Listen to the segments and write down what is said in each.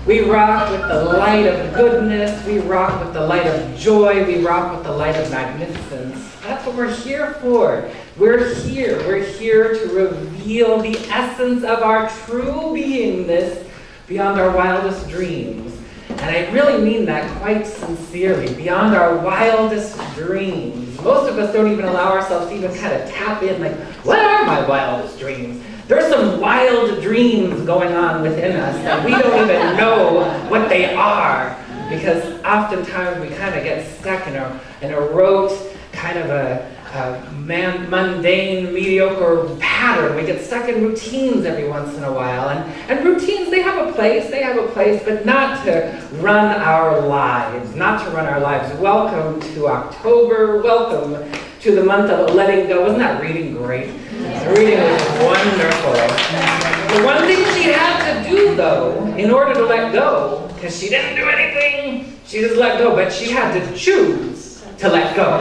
We rock with the light of goodness. We rock with the light of joy. We rock with the light of magnificence. That's what we're here for. We're here. We're here to reveal the essence of our true beingness beyond our wildest dreams. And I really mean that quite sincerely, beyond our wildest dreams. Most of us don't even allow ourselves to even kind of tap in, like, what are my wildest dreams? There's some wild dreams going on within us that we don't even know what they are, because oftentimes we kind of get stuck in a rote, kind of a mundane, mediocre pattern. We get stuck in routines every once in a while. And routines, they have a place, but not to run our lives, Welcome to October, welcome to the month of letting go. Isn't that reading great? Yeah. Reading was wonderful. The one thing she had to do, though, in order to let go, because she didn't do anything, she just let go, but she had to choose to let go.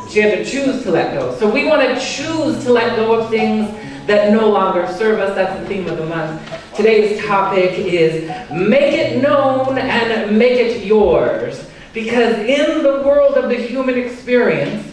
She had to choose to let go. So we want to choose to let go of things that no longer serve us. That's the theme of the month. Today's topic is make it known and make it yours. Because in the world of the human experience,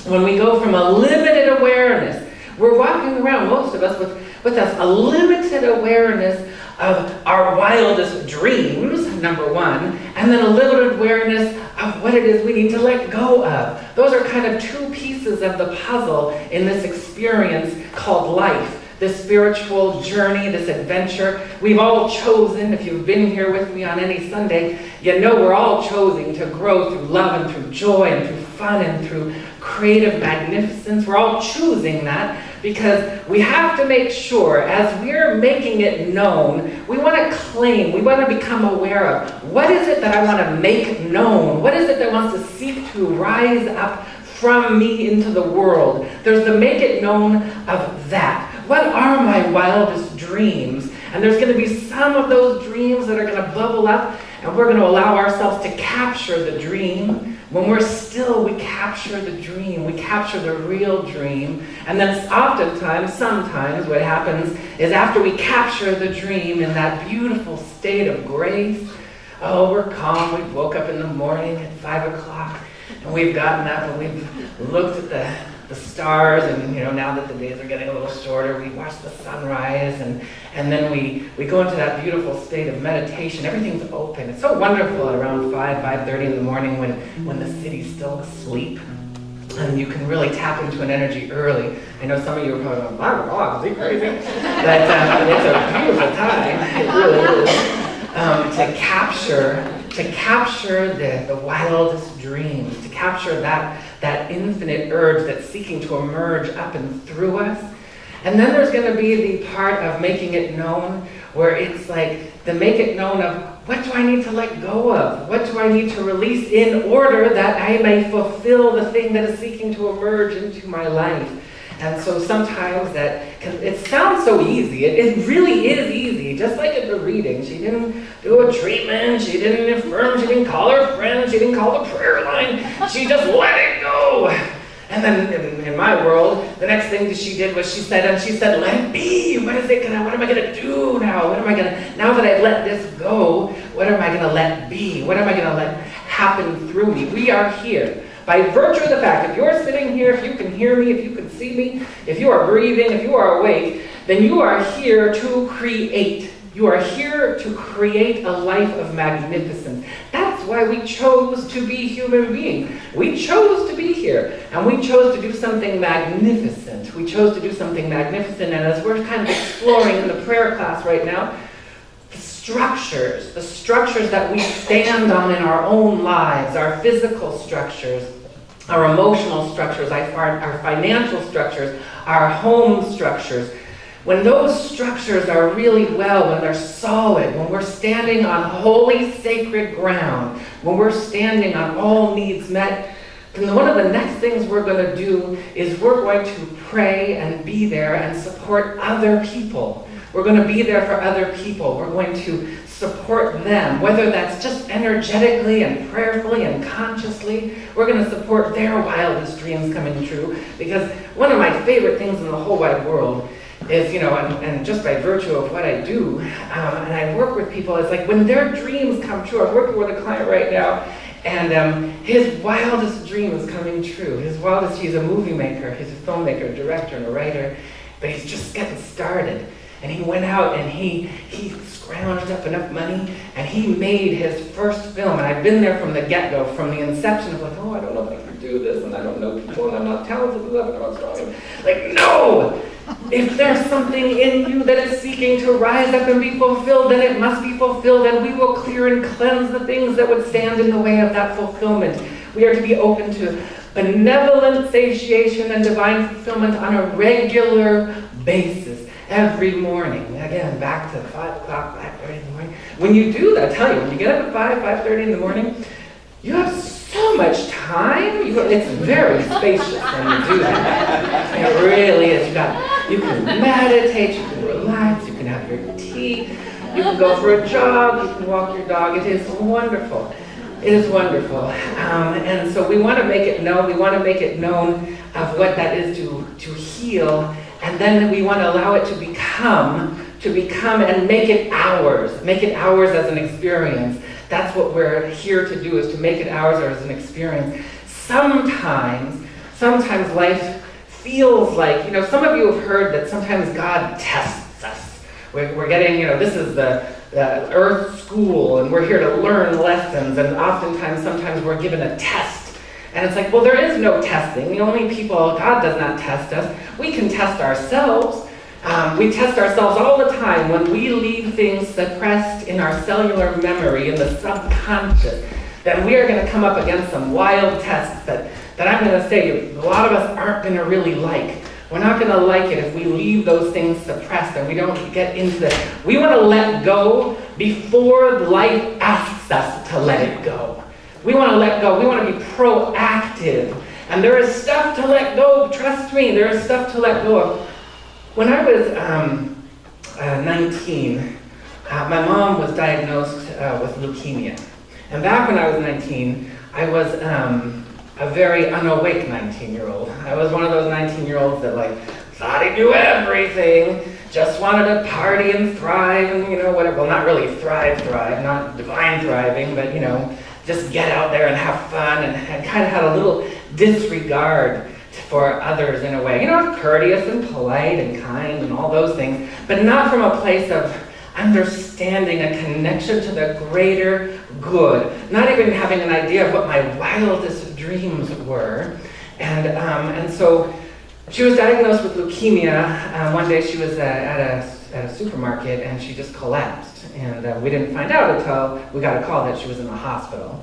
when we go from a limited awareness, we're walking around, most of us, with a limited awareness of our wildest dreams, number one, and then a limited awareness of what it is we need to let go of. Those are kind of two pieces of the puzzle in this experience called life, this spiritual journey, this adventure. We've all chosen, if you've been here with me on any Sunday, you know we're all choosing to grow through love and through joy and through fun and through creative magnificence. We're all choosing that because we have to make sure, as we're making it known, we want to claim, we want to become aware of, what is it that I want to make known? What is it that wants to seek to rise up from me into the world? There's the make it known of that. What are my wildest dreams? And there's going to be some of those dreams that are going to bubble up, and we're going to allow ourselves to capture the dream. When we're still, we capture the dream. We capture the real dream. And then sometimes what happens is after we capture the dream in that beautiful state of grace, oh, we're calm. We woke up in the morning at 5 o'clock, and we've gotten up and we've looked at the stars, and now that the days are getting a little shorter, we watch the sunrise, and then we go into that beautiful state of meditation. Everything's open. It's so wonderful at around 5:30 in the morning when the city's still asleep, and you can really tap into an energy early. I know some of you are probably going, 5 o'clock, is he crazy? But it's a beautiful time. It really is. To capture the wildest dreams, to capture that infinite urge that's seeking to emerge up and through us. And then there's going to be the part of making it known, where it's like the make it known of, what do I need to let go of? What do I need to release in order that I may fulfill the thing that is seeking to emerge into my life? And so sometimes it sounds so easy. It really is easy. Just like in the reading, she didn't do a treatment, she didn't affirm, she didn't call her friends, she didn't call the prayer line. She just let it go. And then in my world, the next thing that she did was she said, let it be. What am I gonna do now? Now that I've let this go, what am I gonna let be? What am I gonna let happen through me? We are here. By virtue of the fact, if you're sitting here, if you can hear me, if you can see me, if you are breathing, if you are awake, then you are here to create. You are here to create a life of magnificence. That's why we chose to be human beings. We chose to be here, and we chose to do something magnificent. And as we're kind of exploring in the prayer class right now, the structures that we stand on in our own lives, our physical structures, our emotional structures, our financial structures, our home structures. When those structures are really well, when they're solid, when we're standing on holy, sacred ground, when we're standing on all needs met, then one of the next things we're going to do is we're going to pray and be there and support other people. We're going to be there for other people. We're going to support them, whether that's just energetically and prayerfully and consciously. We're going to support their wildest dreams coming true, because one of my favorite things in the whole wide world is, and just by virtue of what I do, and I work with people, it's like when their dreams come true. I'm working with a client right now, and his wildest dream is coming true. He's a movie maker, he's a filmmaker, director, and a writer, but he's just getting started. And he went out and he scrounged up enough money and he made his first film. And I've been there from the get-go, from the inception of like, oh, I don't know if I can do this, and I don't know people, and I'm not talented enough, and I'm not strong enough. Like, no! If there's something in you that is seeking to rise up and be fulfilled, then it must be fulfilled, and we will clear and cleanse the things that would stand in the way of that fulfillment. We are to be open to benevolent satiation and divine fulfillment on a regular basis. Every morning, again, back to 5 o'clock, 5:30 in the morning. When you do that, I tell you, when you get up at 5:30 in the morning, you have so much time. It's very spacious when you do that. It really is. You can meditate, you can relax, you can have your tea, you can go for a jog, you can walk your dog. It is wonderful. It is wonderful. And so we want to make it known. We want to make it known of what that is to heal. And then we want to allow it to become and make it ours as an experience. That's what we're here to do, is to make it ours as an experience. Sometimes life feels like, some of you have heard that sometimes God tests us. We're getting, this is the earth school, and we're here to learn lessons, and sometimes we're given a test. And it's like, well, there is no testing. The only people, God does not test us. We can test ourselves. We test ourselves all the time when we leave things suppressed in our cellular memory, in the subconscious. Then we are going to come up against some wild tests that I'm going to say a lot of us aren't going to really like. We're not going to like it if we leave those things suppressed and we don't get into it. We want to let go before life asks us to let it go. We want to let go. We want to be proactive. And there is stuff to let go. Trust me, there is stuff to let go of. When I was 19, my mom was diagnosed with leukemia. And back when I was 19, I was a very unawake 19-year-old. I was one of those 19-year-olds that thought he knew everything, just wanted to party and thrive and whatever. Well, not really thrive, not divine thriving, but just get out there and have fun, and kind of had a little disregard for others in a way. Courteous and polite and kind and all those things, but not from a place of understanding a connection to the greater good, not even having an idea of what my wildest dreams were. And so she was diagnosed with leukemia. One day she was at a supermarket and she just collapsed. And we didn't find out until we got a call that she was in the hospital.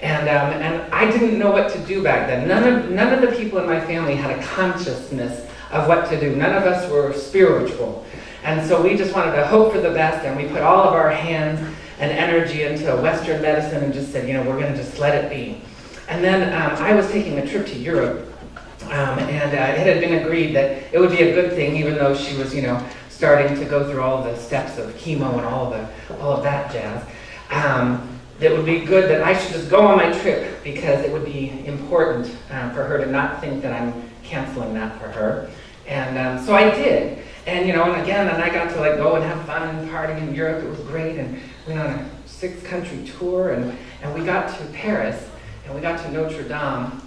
And I didn't know what to do back then. None of the people in my family had a consciousness of what to do. None of us were spiritual. And so we just wanted to hope for the best, and we put all of our hands and energy into Western medicine and just said, we're going to just let it be. And then I was taking a trip to Europe, and it had been agreed that it would be a good thing, even though she was, starting to go through all the steps of chemo and all of that jazz. It would be good that I should just go on my trip, because it would be important for her to not think that I'm canceling that for her. And so I did. And I got to go and have fun and party in Europe. It was great, and we went on a 6-country tour, and we got to Paris, and we got to Notre Dame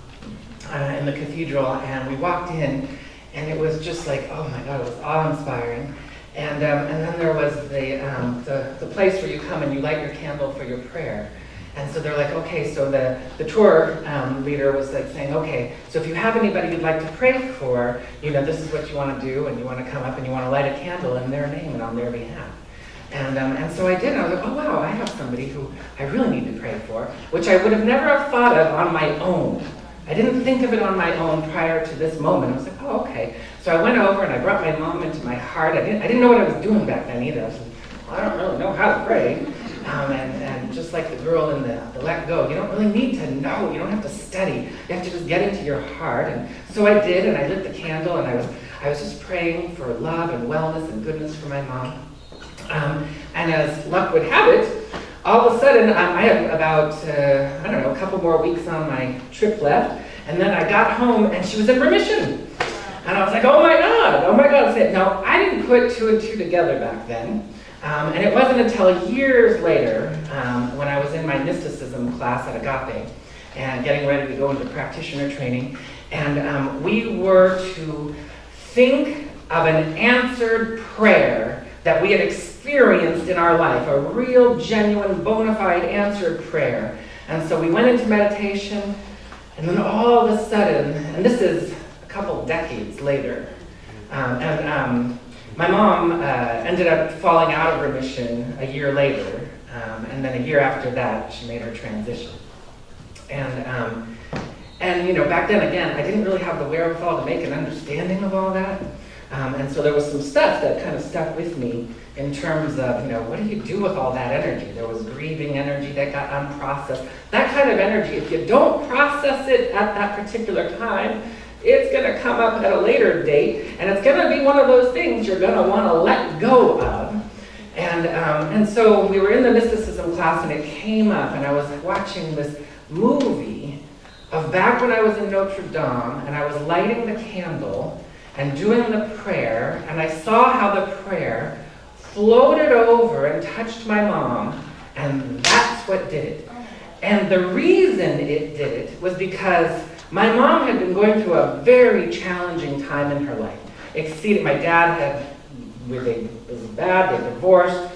in the cathedral, and we walked in, and it was just oh my God, it was awe-inspiring. And then there was the place where you come and you light your candle for your prayer. And so they're like, okay, so the tour leader was saying, okay, so if you have anybody you'd like to pray for, this is what you want to do, and you want to come up and you want to light a candle in their name and on their behalf. And so I did, and I was like, oh wow, I have somebody who I really need to pray for, which I would have never have thought of on my own. I didn't think of it on my own prior to this moment. I was like, oh, okay. So I went over and I brought my mom into my heart. I didn't know what I was doing back then either. I was like, well, I don't really know how to pray. And just like the girl in the Let Go, you don't really need to know. You don't have to study. You have to just get into your heart. And so I did, and I lit the candle, and I was just praying for love and wellness and goodness for my mom. And as luck would have it, all of a sudden, I had about, a couple more weeks on my trip left, and then I got home and she was in remission. And I was like, oh my God. Now, I didn't put two and two together back then. And it wasn't until years later, when I was in my mysticism class at Agape and getting ready to go into practitioner training, and we were to think of an answered prayer that we had experienced in our life, a real, genuine, bona fide answered prayer. And so we went into meditation, and then all of a sudden, and this is a couple decades later, my mom ended up falling out of remission a year later, and then a year after that, she made her transition. And you know, back then, again, I didn't really have the wherewithal to make an understanding of all that. And so there was some stuff that kind of stuck with me in terms of, you know, what do you do with all that energy? There was grieving energy that got unprocessed. That kind of energy, if you don't process it at that particular time, it's going to come up at a later date, and it's going to be one of those things you're going to want to let go of. And so we were in the mysticism class, and it came up, and I was watching this movie of back when I was in Notre Dame, and I was lighting the candle and doing the prayer, and I saw how the prayer floated over and touched my mom, and that's what did it. And the reason it did it was because my mom had been going through a very challenging time in her life. My dad it was bad, they divorced,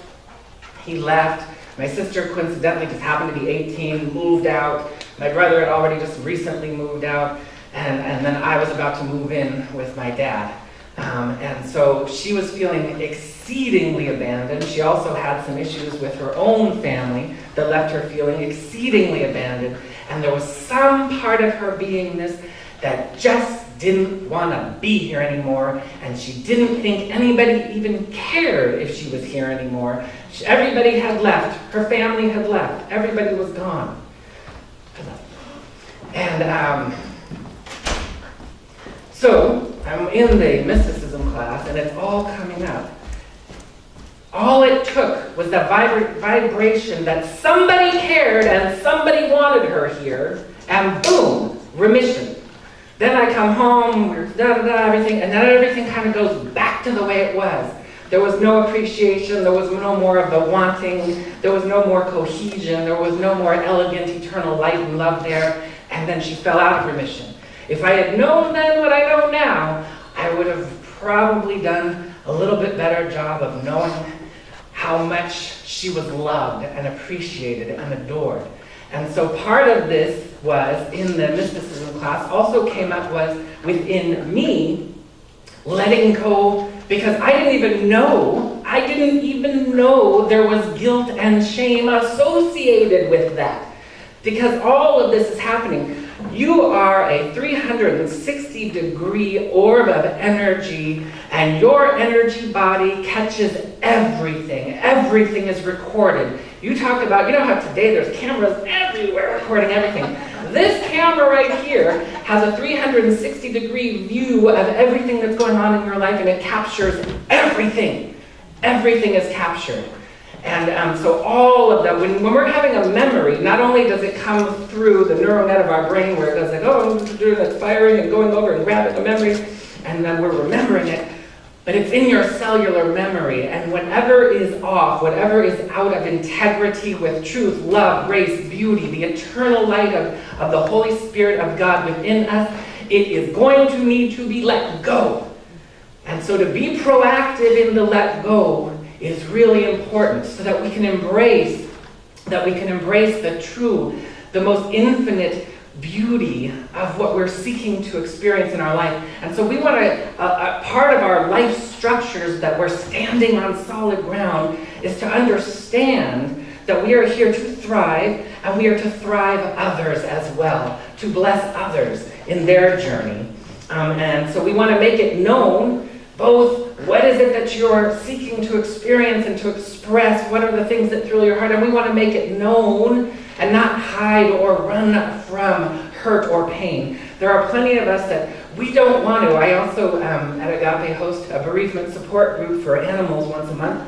he left. My sister coincidentally just happened to be 18, moved out. My brother had already just recently moved out, and then I was about to move in with my dad. And so she was feeling exceedingly abandoned. She also had some issues with her own family that left her feeling exceedingly abandoned. And there was some part of her beingness that just didn't want to be here anymore, and she didn't think anybody even cared if she was here anymore. Everybody had left. Her family had left. Everybody was gone. And so I'm in the mysticism class, and it's all coming up. All it took was the vibration that somebody cared and somebody wanted her here, and boom, remission. Then I come home, everything, and then everything kind of goes back to the way it was. There was no appreciation, there was no more of the wanting, there was no more cohesion, there was no more elegant, eternal light and love there, and then she fell out of remission. If I had known then what I know now, I would have probably done a little bit better job of knowing how much she was loved and appreciated and adored. And so part of this was, in the mysticism class, also came up was within me letting go, because I didn't even know there was guilt and shame associated with that. Because all of this is happening. You are a 360-degree orb of energy, and your energy body catches everything. Everything is recorded. You talked about, you know how today there's cameras everywhere recording everything. This camera right here has a 360-degree view of everything that's going on in your life, and it captures everything. Everything is captured. And so all of that, when we're having a memory, not only does it come through the neural net of our brain where it goes like, oh, it's firing and going over and grabbing a memory, and then we're remembering it, but it's in your cellular memory, and whatever is off, whatever is out of integrity with truth, love, grace, beauty, the eternal light of the Holy Spirit of God within us, it is going to need to be let go. And so to be proactive in the let go is really important, so that we can embrace the true, the most infinite beauty of what we're seeking to experience in our life. And so we want a part of our life structures that we're standing on solid ground is to understand that we are here to thrive, and we are to thrive others as well, to bless others in their journey. And so we want to make it known both what is it that you're seeking to experience and to express, what are the things that thrill your heart, and we want to make it known and not hide or run from hurt or pain. There are plenty of us that we don't want to. I also, at Agape, host a bereavement support group for animals once a month,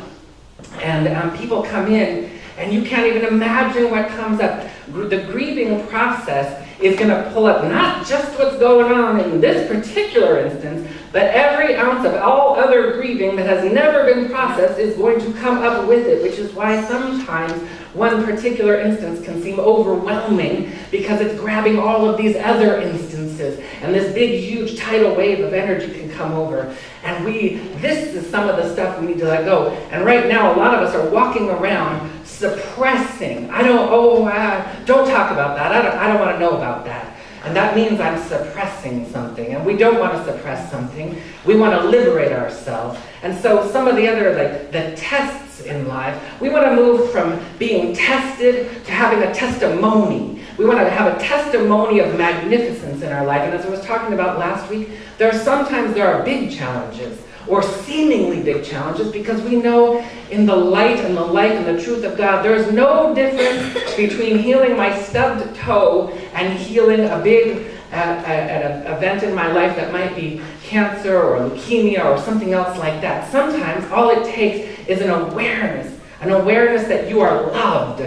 and people come in and you can't even imagine what comes up. The grieving process is going to pull up not just what's going on in this particular instance, but every ounce of all other grieving that has never been processed is going to come up with it, which is why sometimes one particular instance can seem overwhelming because it's grabbing all of these other instances, and this big, huge tidal wave of energy can come over. And this is some of the stuff we need to let go. And right now, a lot of us are walking around suppressing. Don't talk about that. I don't want to know about that. And that means I'm suppressing something. And we don't want to suppress something. We want to liberate ourselves. And so some of the other, the tests in life, we want to move from being tested to having a testimony. We want to have a testimony of magnificence in our life. And as I was talking about last week, there are big challenges, or seemingly big challenges, because we know in the light and the life and the truth of God, there's no difference between healing my stubbed toe and healing a big an event in my life that might be cancer or leukemia or something else like that. Sometimes all it takes is an awareness that you are loved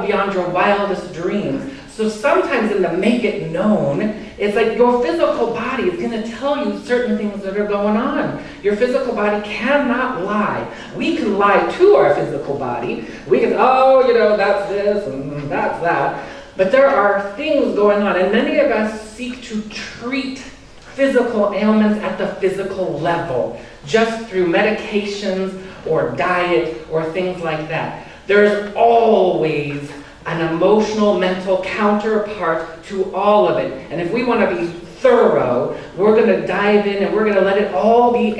beyond your wildest dreams. So sometimes in the make it known, it's like your physical body is going to tell you certain things that are going on. Your physical body cannot lie. We can lie to our physical body. We can, that's this and that's that. But there are things going on, and many of us seek to treat physical ailments at the physical level, just through medications or diet or things like that. There's always an emotional, mental counterpart to all of it. And if we want to be thorough, we're going to dive in and we're going to let it all be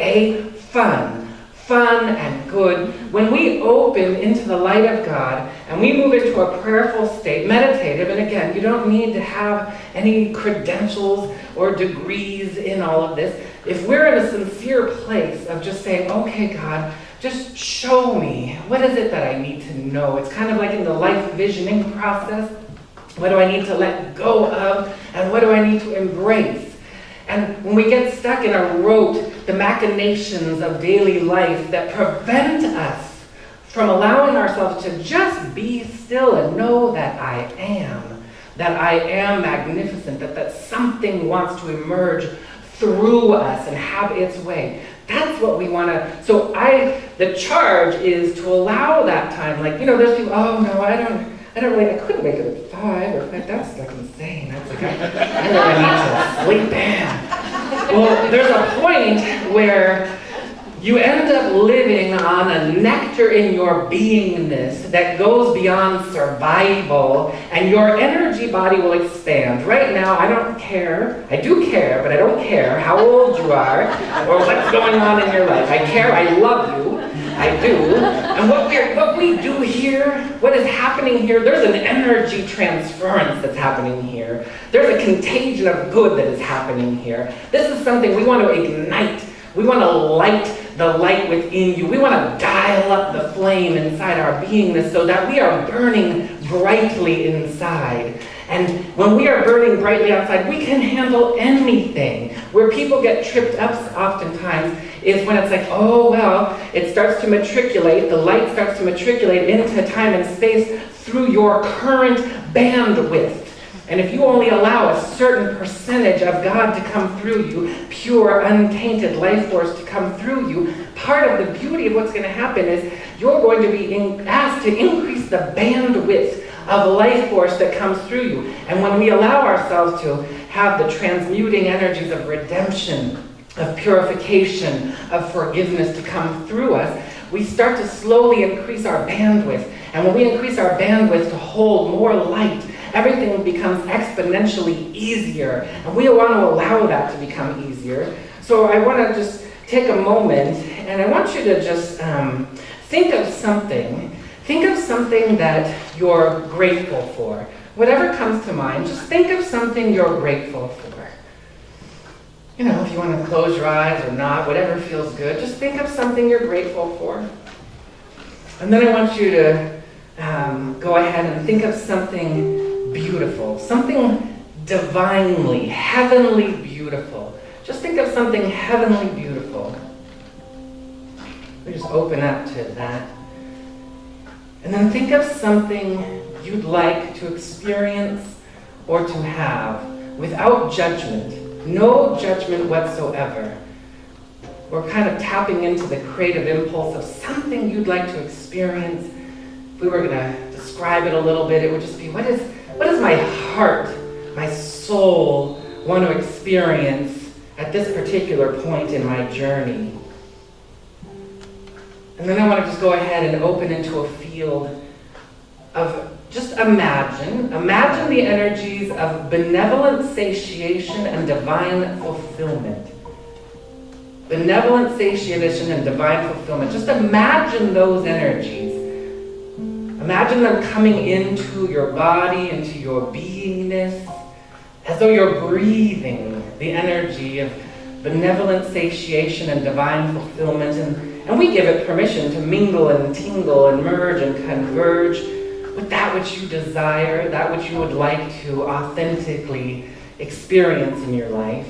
fun and good. When we open into the light of God and we move into a prayerful state, meditative, and again, you don't need to have any credentials or degrees in all of this. If we're in a sincere place of just saying, okay, God, just show me, what is it that I need to know? It's kind of like in the life visioning process. What do I need to let go of? And what do I need to embrace? And when we get stuck in a rote, the machinations of daily life that prevent us from allowing ourselves to just be still and know that I am magnificent, that something wants to emerge through us and have its way. That's what we want to, the charge is to allow that time. There's people, I couldn't wake up at 5 or 5, that's insane. That's I really need to sleep in. Well, there's a point where you end up living on a nectar in your beingness that goes beyond survival, and your energy body will expand. Right now, I don't care. I do care, but I don't care how old you are or what's going on in your life. I care. I love you. I do. And what we do here, what is happening here, there's an energy transference that's happening here. There's a contagion of good that is happening here. This is something we want to ignite. We want to light the light within you. We want to dial up the flame inside our beingness so that we are burning brightly inside. And when we are burning brightly outside, we can handle anything. Where people get tripped up oftentimes is when it's like, it starts to matriculate, the light starts to matriculate into time and space through your current bandwidth. And if you only allow a certain percentage of God to come through you, pure, untainted life force to come through you, part of the beauty of what's going to happen is you're going to be asked to increase the bandwidth of life force that comes through you. And when we allow ourselves to have the transmuting energies of redemption, of purification, of forgiveness to come through us, we start to slowly increase our bandwidth. And when we increase our bandwidth to hold more light, everything becomes exponentially easier. And we want to allow that to become easier. So I want to just take a moment, and I want you to just think of something. Think of something that you're grateful for. Whatever comes to mind, just think of something you're grateful for. If you want to close your eyes or not, whatever feels good, just think of something you're grateful for. And then I want you to go ahead and think of something beautiful, something divinely, heavenly beautiful. Just think of something heavenly beautiful. We just open up to that. And then think of something you'd like to experience or to have without judgment, no judgment whatsoever. We're kind of tapping into the creative impulse of something you'd like to experience. If we were going to describe it a little bit, it would just be, what does my heart, my soul want to experience at this particular point in my journey? And then I want to just go ahead and open into a field of just imagine the energies of benevolent satiation and divine fulfillment. Benevolent satiation and divine fulfillment. Just imagine those energies. Imagine them coming into your body, into your beingness, as though you're breathing the energy of benevolent satiation and divine fulfillment. And we give it permission to mingle and tingle and merge and converge with that which you desire, that which you would like to authentically experience in your life.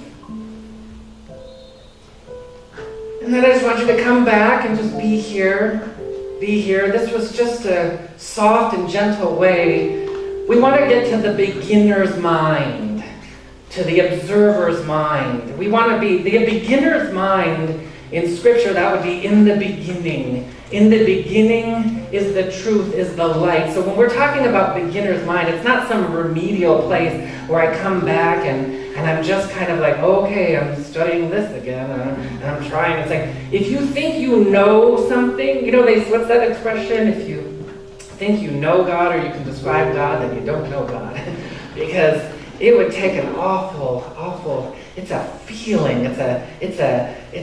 And then I just want you to come back and just be here. Be here. This was just a soft and gentle way. We want to get to the beginner's mind, to the observer's mind. We want to be the beginner's mind. In Scripture, that would be in the beginning. In the beginning is the truth, is the light. So when we're talking about beginner's mind, it's not some remedial place where I come back and I'm just kind of like, okay, I'm studying this again, and I'm trying. It's like, if you think you know something, what's that expression? If you think you know God or you can describe God, then you don't know God. Because it would take an awful, it's a feeling, it's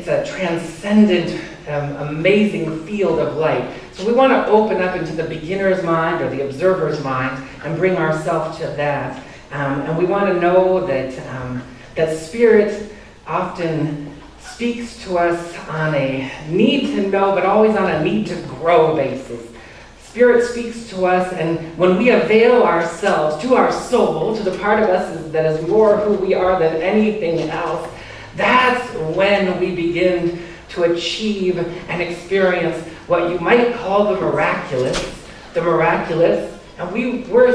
a transcendent, amazing field of light. So we want to open up into the beginner's mind or the observer's mind and bring ourselves to that. And we want to know that Spirit often speaks to us on a need to know, but always on a need to grow basis. Spirit speaks to us, and when we avail ourselves to our soul, to the part of us that is more who we are than anything else, that's when we begin to achieve and experience what you might call the miraculous. And we're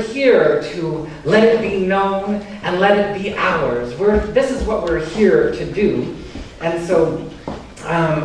here to let it be known and let it be ours. This is what we're here to do. And so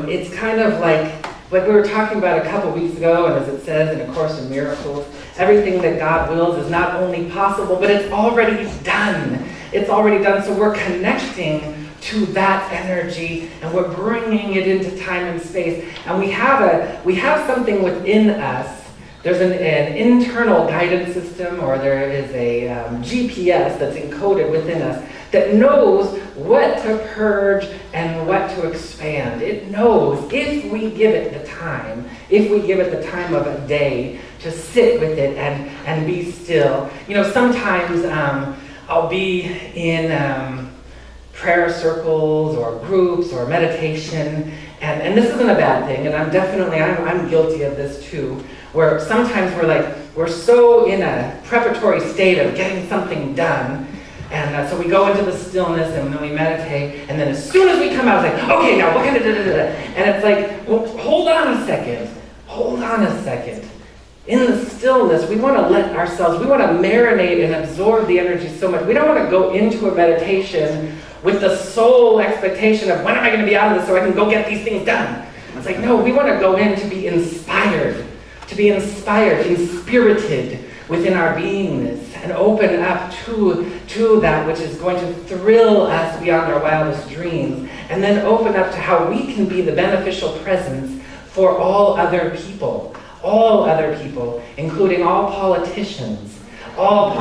it's kind of like we were talking about a couple weeks ago, and as it says in A Course in Miracles, everything that God wills is not only possible, but it's already done. It's already done, so we're connecting to that energy, and we're bringing it into time and space. And we have something within us. There's an internal guidance system, or there is a GPS that's encoded within us that knows what to purge and what to expand. It knows if we give it the time, of a day to sit with it and be still. Sometimes I'll be in prayer circles or groups or meditation, and this isn't a bad thing, and I'm guilty of this too, where sometimes we're so in a preparatory state of getting something done, and so we go into the stillness and then we meditate, and then as soon as we come out, it's like, okay, now what kind of da-da-da-da? And it's like, well, hold on a second. In the stillness, we want to we want to marinate and absorb the energy so much. We don't want to go into a meditation with the sole expectation of when am I going to be out of this so I can go get these things done. It's like, no, we want to go in to be inspired, inspirited within our beingness, and open up to that which is going to thrill us beyond our wildest dreams, and then open up to how we can be the beneficial presence for all other people, including all politicians, all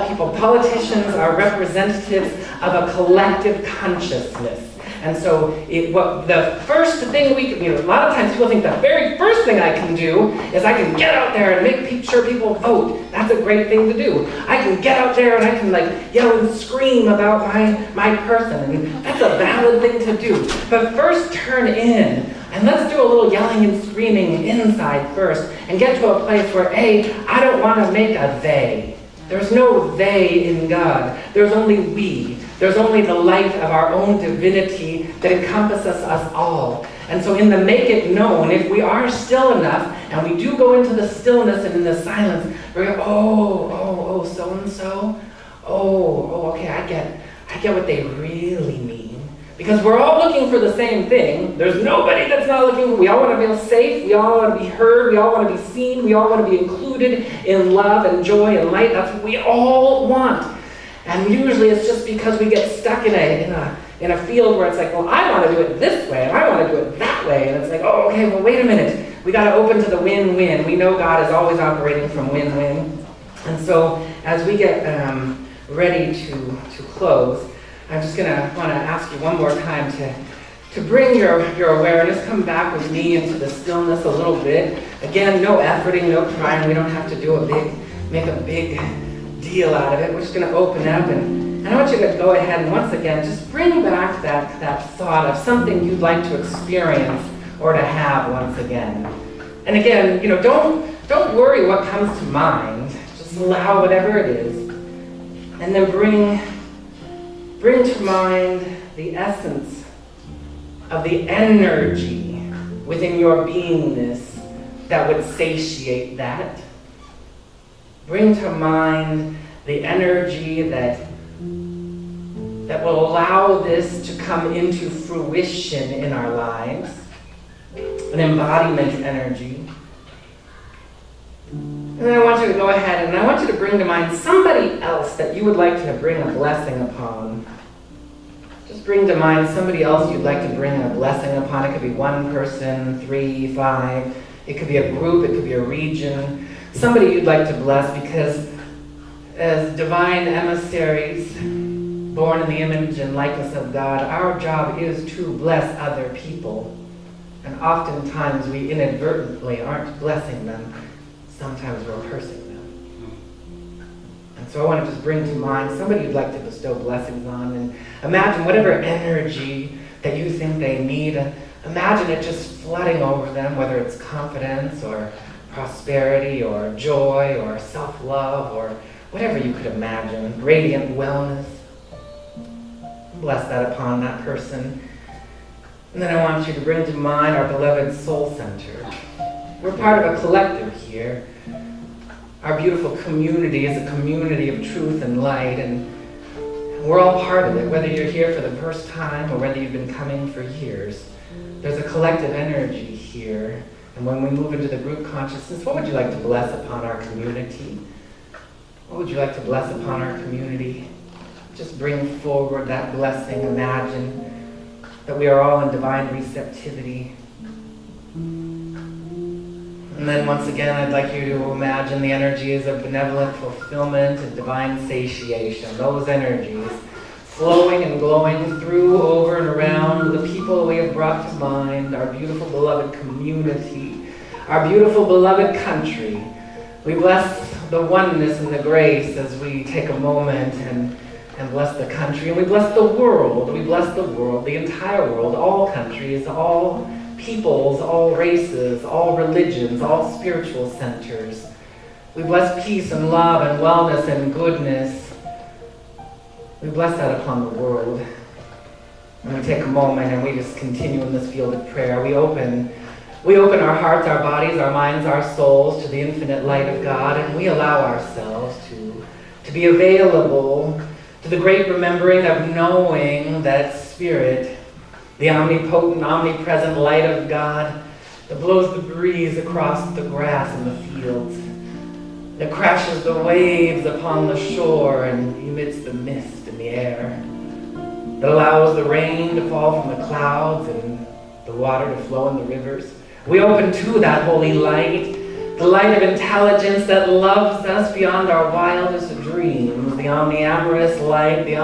people. Politicians are representatives of a collective consciousness. And so the first thing a lot of times people think the very first thing I can do is I can get out there and make sure people vote. That's a great thing to do. I can get out there and I can yell and scream about my person. And that's a valid thing to do. But first turn in and let's do a little yelling and screaming inside first and get to a place where I don't want to make a they. There's no they in God. There's only we. There's only the light of our own divinity that encompasses us all. And so in the make it known, if we are still enough And we do go into the stillness and in the silence. We go, oh, so-and-so. Okay, I get what they really mean. Because we're all looking for the same thing. There's nobody that's not looking. We all want to feel safe. We all want to be heard. We all want to be seen. We all want to be included in love and joy and light. That's what we all want. And usually it's just because we get stuck in a field where it's like, well, I want to do it this way, and I want to do it that way. And it's like, oh, okay, well, wait a minute. We got to open to the win-win. We know God is always operating from win-win. And so as we get ready to close, I'm just going to want to ask you one more time to bring your awareness, come back with me into the stillness a little bit. Again, no efforting, no trying. We don't have to make a big deal out of it. We're just going to open up, and I want you to go ahead and once again just bring back that thought of something you'd like to experience or to have once again. And again, don't worry what comes to mind. Just allow whatever it is, and then bring to mind the essence of the energy within your beingness that would satiate that. Bring to mind the energy that will allow this to come into fruition in our lives, an embodiment energy. And then I want you to go ahead and I want you to bring to mind somebody else that you would like to bring a blessing upon. Just bring to mind somebody else you'd like to bring a blessing upon. It could be one person, 3, 5. It could be a group. It could be a region. Somebody you'd like to bless, because as divine emissaries, born in the image and likeness of God, our job is to bless other people. And oftentimes we inadvertently aren't blessing them. Sometimes we're cursing them. And so I want to just bring to mind somebody you'd like to bestow blessings on, and imagine whatever energy that you think they need. Imagine it just flooding over them, whether it's confidence or prosperity or joy or self-love or whatever you could imagine. Radiant wellness. Bless that upon that person. And then I want you to bring to mind our beloved soul center. We're part of a collective here. Our beautiful community is a community of truth and light, and we're all part of it, whether you're here for the first time or whether you've been coming for years. There's a collective energy here, and when we move into the group consciousness, what would you like to bless upon our community? What would you like to bless upon our community? Just bring forward that blessing. Imagine that we are all in divine receptivity. And then once again, I'd like you to imagine the energies of benevolent fulfillment and divine satiation. Those energies flowing and glowing through, over, and around the people we have brought to mind, our beautiful beloved community, our beautiful beloved country. We bless the oneness and the grace as we take a moment and bless the country. And we bless the world. We bless the world, the entire world, all countries, all peoples, all races, all religions, all spiritual centers. We bless peace and love and wellness and goodness. We bless that upon the world. And we take a moment and we just continue in this field of prayer. We open our hearts, our bodies, our minds, our souls to the infinite light of God, and we allow ourselves to be available to the great remembering of knowing that Spirit, the omnipotent, omnipresent light of God that blows the breeze across the grass and the fields, that crashes the waves upon the shore and emits the mist in the air, that allows the rain to fall from the clouds and the water to flow in the rivers. We open to that holy light, the light of intelligence that loves us beyond our wildest dreams, the omniamorous light, the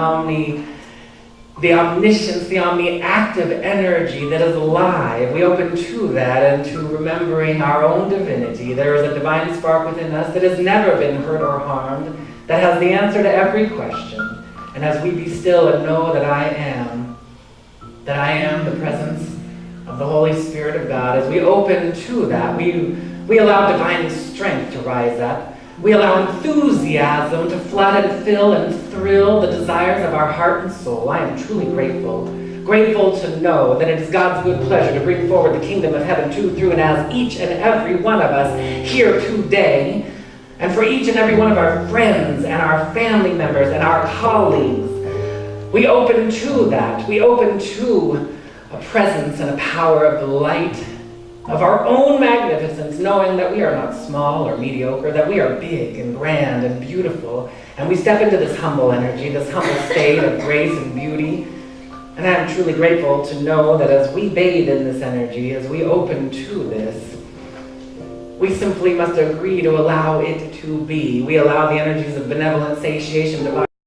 omniscience, the omni-active energy that is alive. We open to that and to remembering our own divinity. There is a divine spark within us that has never been hurt or harmed, that has the answer to every question. And as we be still and know that I am the presence of the Holy Spirit of God, as we open to that, we allow divine strength to rise up. We allow enthusiasm to flood and fill and thrill the desires of our heart and soul. I am truly grateful. Grateful to know that it is God's good pleasure to bring forward the kingdom of heaven to, through, and as each and every one of us here today, and for each and every one of our friends and our family members and our colleagues. We open to that. We open to a presence and a power of the light of our own magnificence, knowing that we are not small or mediocre, that we are big and grand and beautiful. And we step into this humble energy, this humble state of grace and beauty. And I am truly grateful to know that as we bathe in this energy, as we open to this, we simply must agree to allow it to be. We allow the energies of benevolent satiation, divine